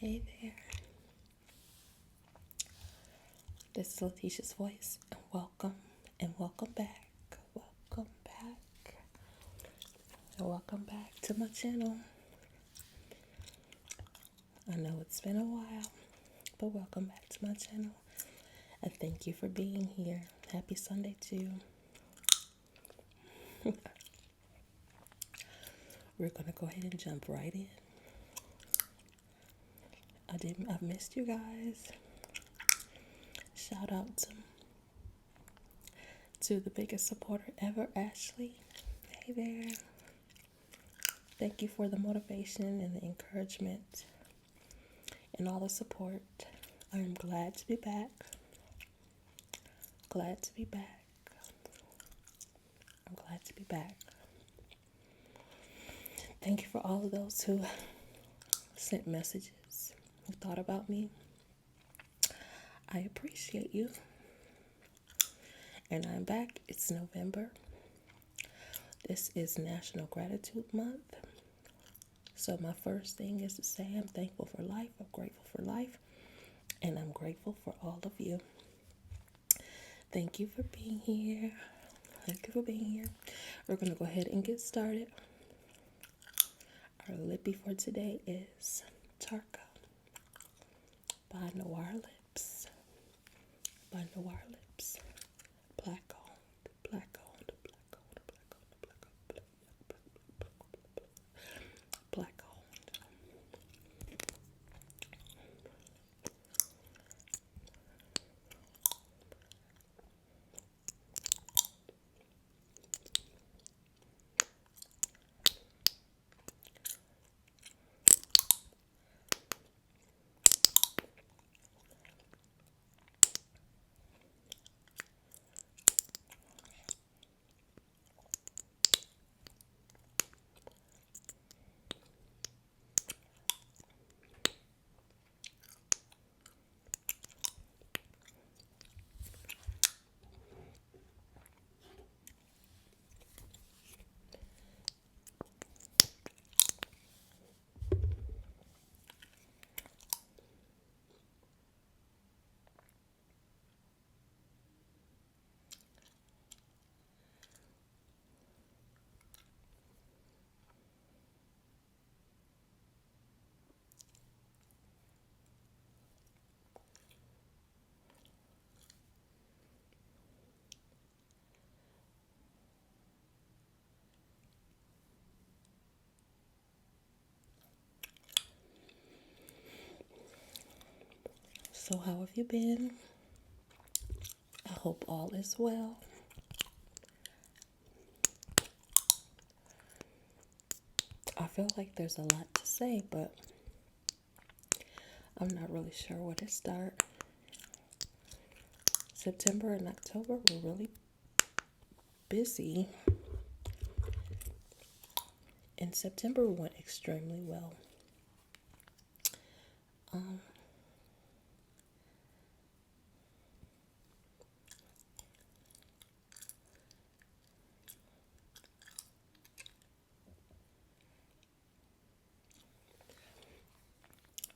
Hey there, this is Latisha's voice, and welcome back, welcome back, and welcome back to my channel. I know it's been a while, but welcome back to my channel. I thank you for being here. Happy Sunday to you. We're gonna go ahead and jump right in. I've missed you guys. Shout out to the biggest supporter ever, Ashley. Hey there. Thank you for the motivation and the encouragement and all the support. I am glad to be back. Glad to be back. I'm glad to be back. Thank you for all of those who sent messages, who thought about me. I appreciate you. And I'm back. It's November. This is National Gratitude Month. So my first thing is to say I'm thankful for life. I'm grateful for life. And I'm grateful for all of you. Thank you for being here. Thank you for being here. We're going to go ahead and get started. Our lippy for today is Taharqa by Noire Lips. By Noire Lips. Black owned, black owned, black owned, black owned, black owned. So how have you been? I hope all is well. I feel like there's a lot to say, but I'm not really sure where to start. September and October were really busy. And September went extremely well.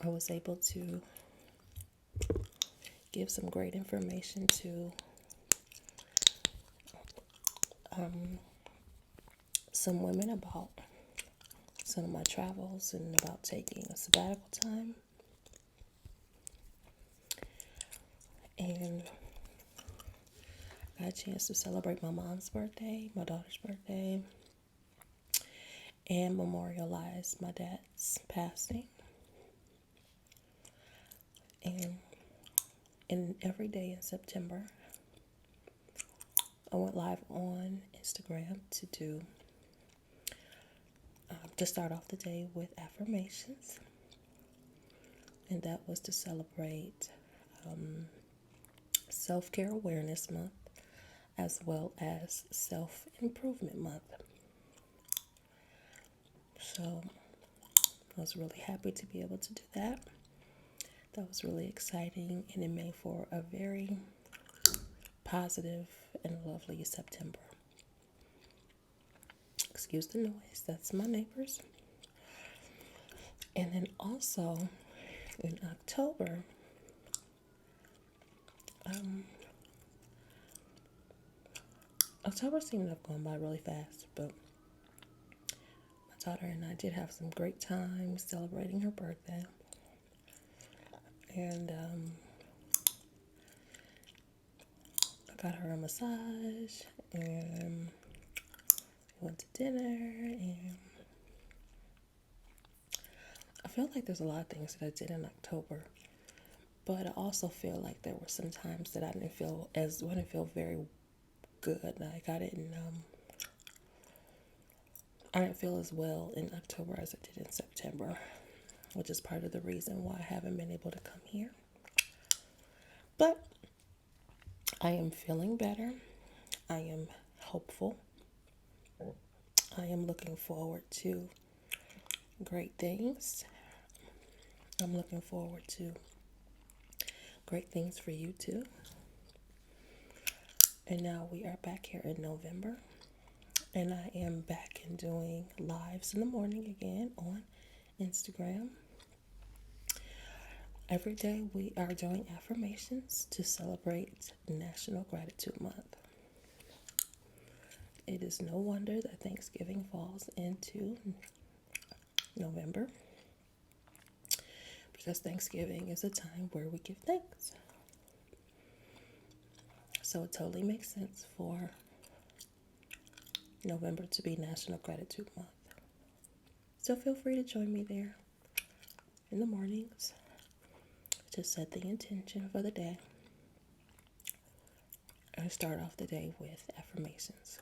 I was able to give some great information to some women about some of my travels and about taking a sabbatical time. And I got a chance to celebrate my mom's birthday, my daughter's birthday, and memorialize my dad's passing. And every day in September, I went live on Instagram to start off the day with affirmations. And that was to celebrate Self-Care Awareness Month as well as Self-Improvement Month. So I was really happy to be able to do that. That was really exciting, and it made for a very positive and lovely September. Excuse the noise, that's my neighbors. And then also, In October, October seemed to have gone by really fast, but my daughter and I did have some great time celebrating her birthday. And I got her a massage, and we went to dinner, and I feel like there's a lot of things that I did in October, but I also feel like there were some times that I didn't feel very good. Like I didn't feel as well in October as I did in September, which is part of the reason why I haven't been able to come here. But I am feeling better. I am hopeful. I am looking forward to great things. I'm looking forward to great things for you too. And now we are back here in November. And I am back and doing lives in the morning again on Instagram. Every day we are doing affirmations to celebrate National Gratitude Month. It is no wonder that Thanksgiving falls into November, because Thanksgiving is a time where we give thanks. So it totally makes sense for November to be National Gratitude Month. So feel free to join me there in the mornings to set the intention for the day and start off the day with affirmations.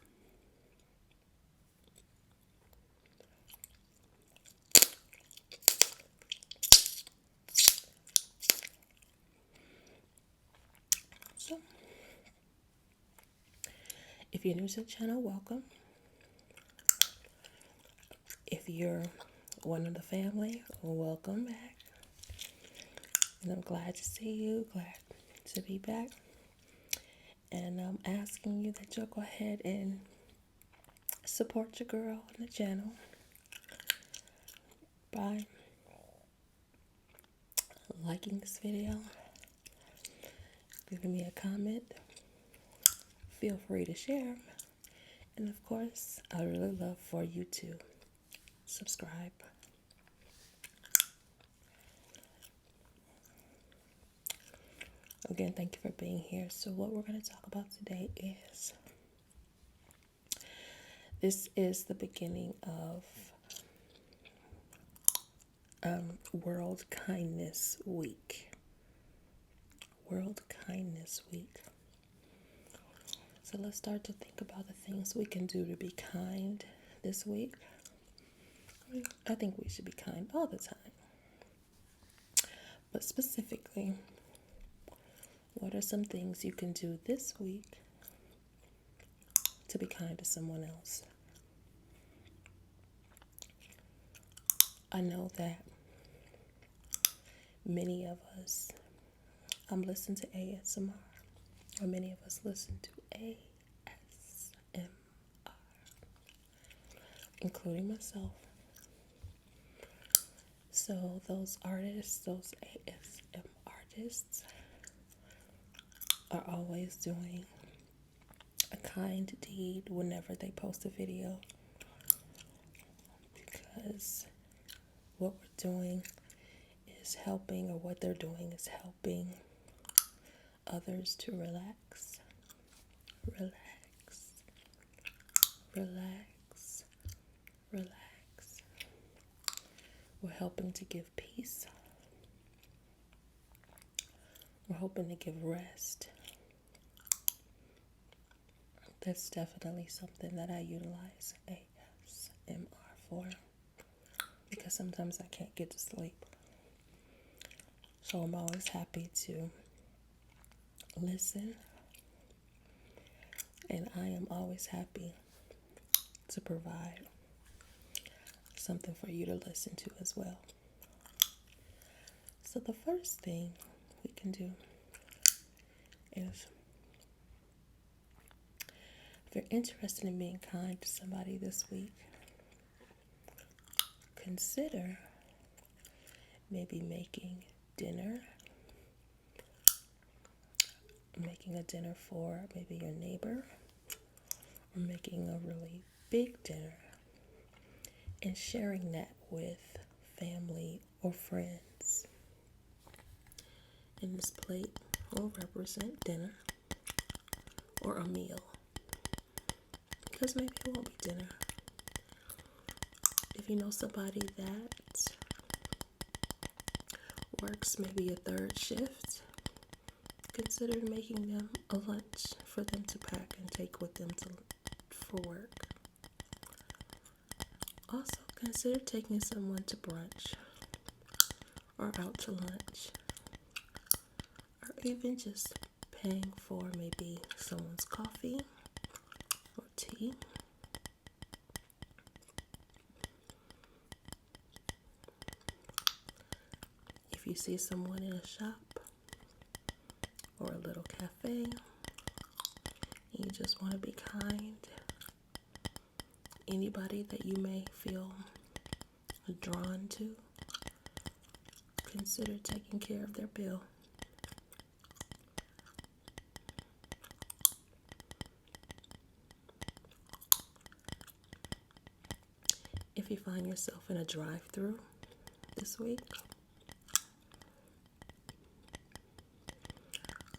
So, if you're new to the channel, welcome. If you're one of the family, welcome back. And I'm glad to see you, glad to be back. And I'm asking you that you'll go ahead and support your girl on the channel by liking this video, giving me a comment. Feel free to share. And of course, I really love for you to subscribe. Again, thank you for being here. So what we're going to talk about today is, this is the beginning of World Kindness Week. World Kindness Week. So let's start to think about the things we can do to be kind this week. I think we should be kind all the time. But specifically, what are some things you can do this week to be kind to someone else? I know that many of us listen to ASMR, or many of us listen to ASMR, including myself. So those artists, those ASMR artists, are always doing a kind deed whenever they post a video, because what we're doing is helping, or what they're doing is helping others to relax, relax, relax, relax. We're helping to give peace. We're hoping to give rest. That's definitely something that I utilize ASMR for, because sometimes I can't get to sleep. So I'm always happy to listen, and I am always happy to provide something for you to listen to as well. So the first thing we can do is, if you're interested in being kind to somebody this week, consider maybe making dinner, making a dinner for maybe your neighbor, or making a really big dinner and sharing that with family or friends. And this plate will represent dinner or a meal, because maybe it won't be dinner. If you know somebody that works maybe a third shift, consider making them a lunch for them to pack and take with them for work. Also, consider taking someone to brunch or out to lunch, or even just paying for maybe someone's coffee or tea. If you see someone in a shop or a little cafe, you just want to be kind, anybody that you may feel drawn to, consider taking care of their bill. If you find yourself in a drive-thru this week,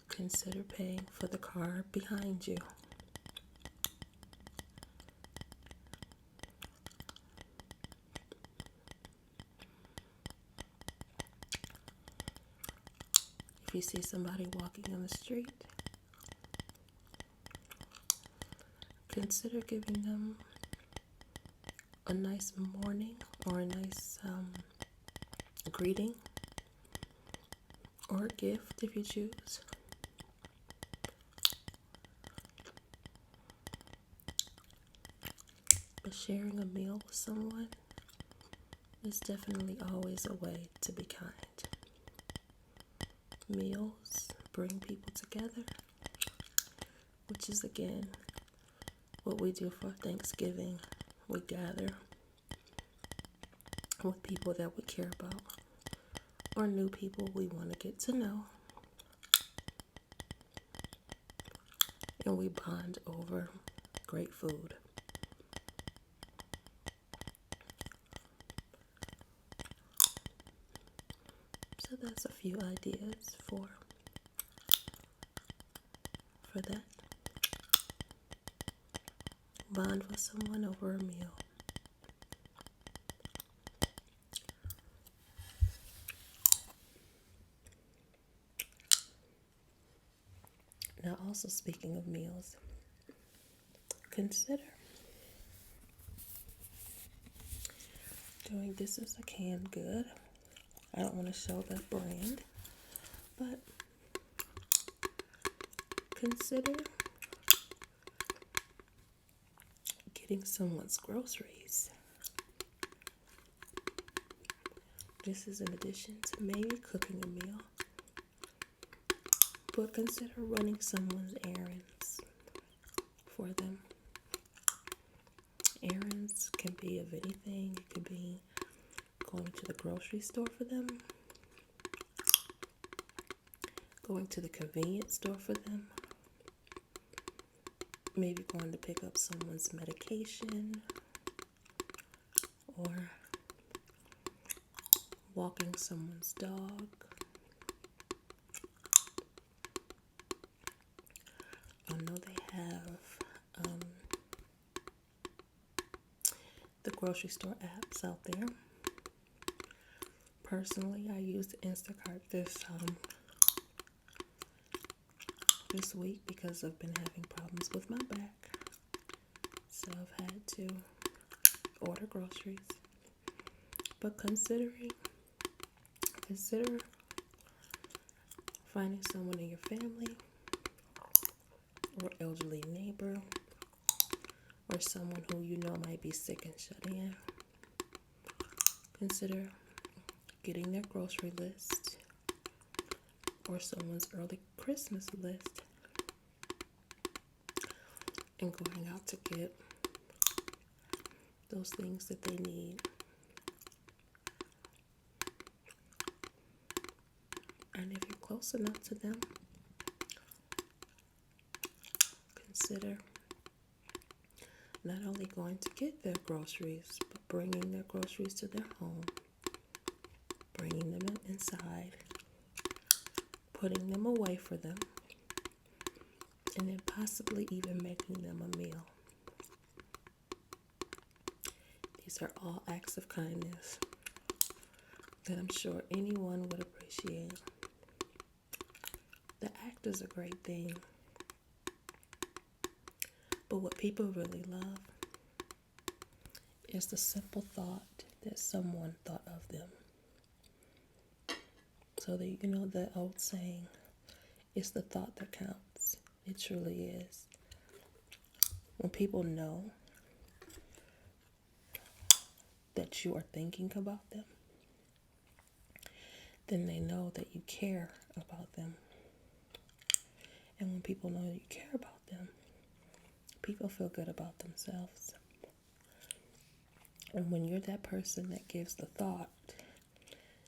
consider paying for the car behind you. If you see somebody walking on the street, consider giving them a nice morning or a nice greeting or a gift if you choose. But sharing a meal with someone is definitely always a way to be kind. Meals bring people together, which is again what we do for Thanksgiving. We gather with people that we care about or new people we want to get to know, and we bond over great food. So that's a few ideas for that. Bond with someone over a meal. Now, also speaking of meals, consider doing this as a canned good. I don't want to show the brand, but consider getting someone's groceries. This is in addition to maybe cooking a meal, but consider running someone's errands for them. Errands can be of anything. It could be going to the grocery store for them, going to the convenience store for them, maybe going to pick up someone's medication, or walking someone's dog. I know they have the grocery store apps out there. Personally, I used Instacart this week because I've been having problems with my back. So I've had to order groceries. But consider finding someone in your family or elderly neighbor or someone who you know might be sick and shut in. Consider getting their grocery list or someone's early Christmas list and going out to get those things that they need. close enough to them, consider not only going to get their groceries, but bringing their groceries to their home, bringing them inside, putting them away for them, and then possibly even making them a meal. These are all acts of kindness that I'm sure anyone would appreciate. The act is a great thing, but what people really love is the simple thought that someone thought of them. So that, you know, the old saying, it's the thought that counts. It truly is. When people know that you are thinking about them, then they know that you care about them. And when people know that you care about them, people feel good about themselves. And when you're that person that gives the thought,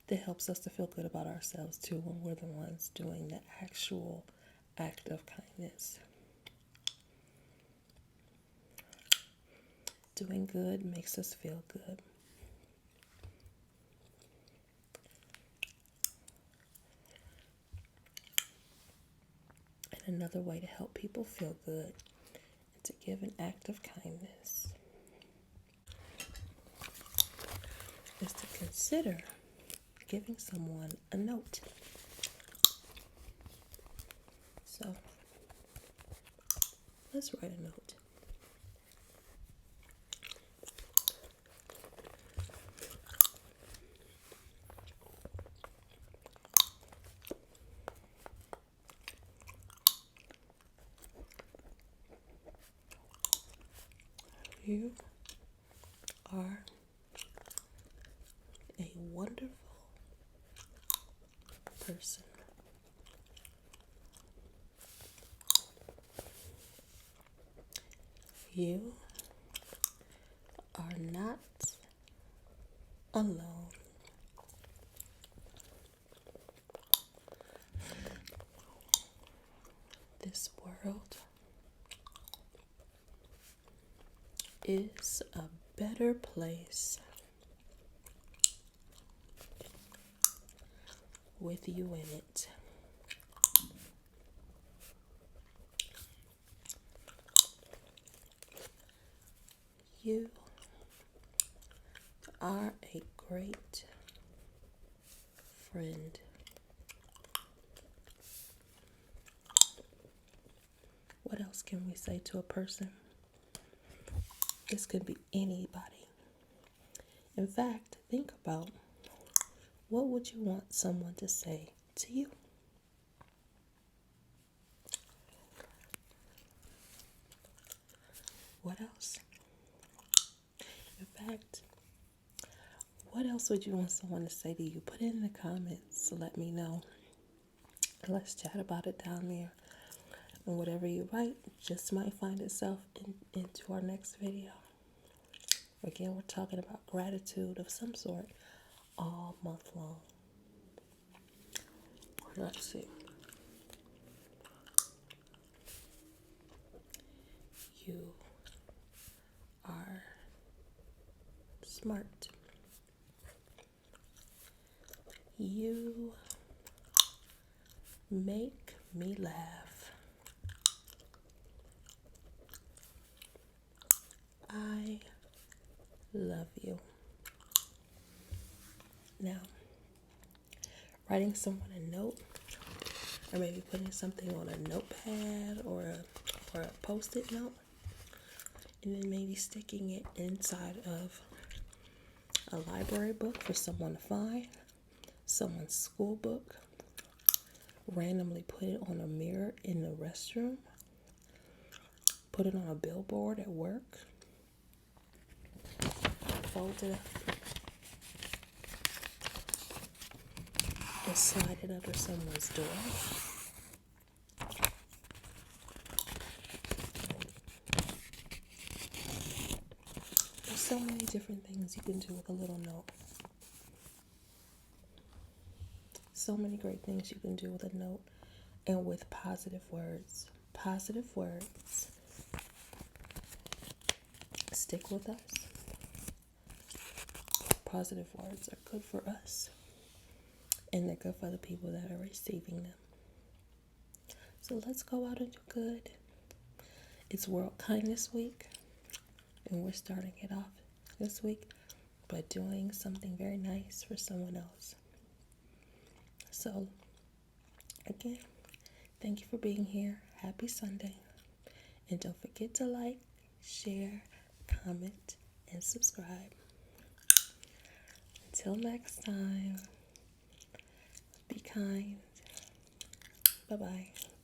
that helps us to feel good about ourselves too, when we're the ones doing the actual act of kindness. Doing good makes us feel good. And another way to help people feel good is to give an act of kindness is to consider giving someone a note. So let's write a note. You are a wonderful person. You are not alone. This world is a better place with you in it. You are a great friend. What else can we say to a person? This could be anybody. In fact, think about, what would you want someone to say to you? What else? In fact, what else would you want someone to say to you? Put it in the comments to let me know. Let's chat about it down there. And whatever you write just might find itself into our next video. Again, we're talking about gratitude of some sort all month long. Let's see. You are smart. You make me laugh. I love you. Now, writing someone a note, or maybe putting something on a notepad or a post-it note, and then maybe sticking it inside of a library book for someone to find, someone's school book, randomly put it on a mirror in the restroom, put it on a billboard at work, fold it up, and slide it under someone's door. There's so many different things you can do with a little note. so many great things you can do with a note and with positive words. Positive words stick with us. Positive words are good for us, and they're good for the people that are receiving them. So let's go out and do good. It's World Kindness Week, and we're starting it off this week by doing something very nice for someone else. So, again, thank you for being here. Happy Sunday. And don't forget to like, share, comment, and subscribe. Until next time, be kind. Bye-bye.